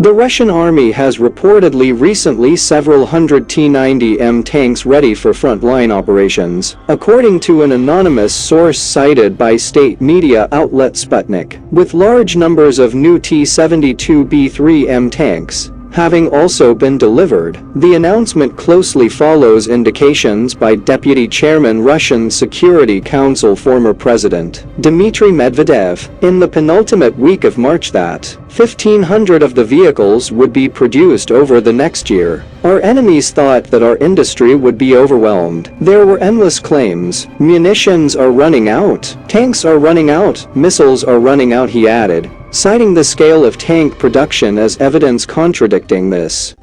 The Russian army has reportedly recently several hundred T-90M tanks ready for frontline operations, according to an anonymous source cited by state media outlet Sputnik, with large numbers of new T-72B3M tanks having also been delivered. The announcement closely follows indications by Deputy Chairman Russian Security Council former President Dmitry Medvedev in the penultimate week of March that 1,500 of the vehicles would be produced over the next year. Our enemies thought that our industry would be overwhelmed. There were endless claims. Munitions are running out. Tanks are running out. Missiles are running out, he added, citing the scale of tank production as evidence contradicting this.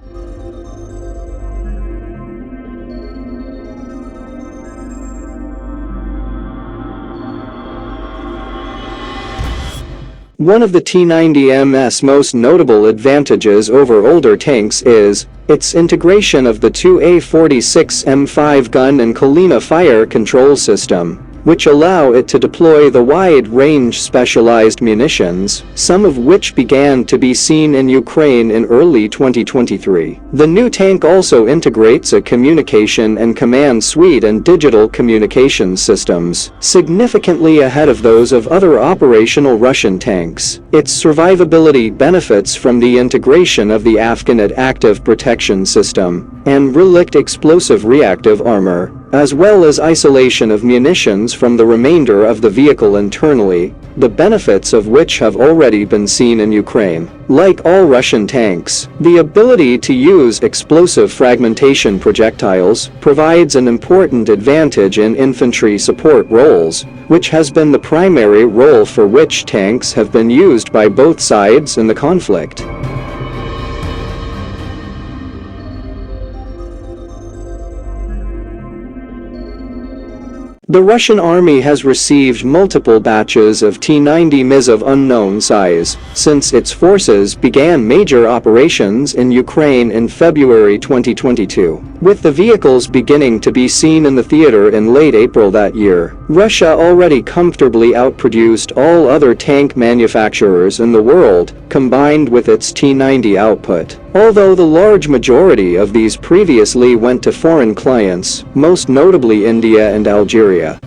One of the T-90M's most notable advantages over older tanks is its integration of the two A46M5 gun and Kalina fire control system, which allow it to deploy the wide-range specialized munitions, some of which began to be seen in Ukraine in early 2023. The new tank also integrates a communication and command suite and digital communication systems, significantly ahead of those of other operational Russian tanks. Its survivability benefits from the integration of the Afghanit active protection system and Relikt explosive reactive armor, as well as isolation of munitions from the remainder of the vehicle internally, the benefits of which have already been seen in Ukraine. Like all Russian tanks, the ability to use explosive fragmentation projectiles provides an important advantage in infantry support roles, which has been the primary role for which tanks have been used by both sides in the conflict. The Russian army has received multiple batches of T-90Ms of unknown size since its forces began major operations in Ukraine in February 2022, with the vehicles beginning to be seen in the theater in late April that year. Russia already comfortably outproduced all other tank manufacturers in the world, combined with its T-90 output, although the large majority of these previously went to foreign clients, most notably India and Algeria.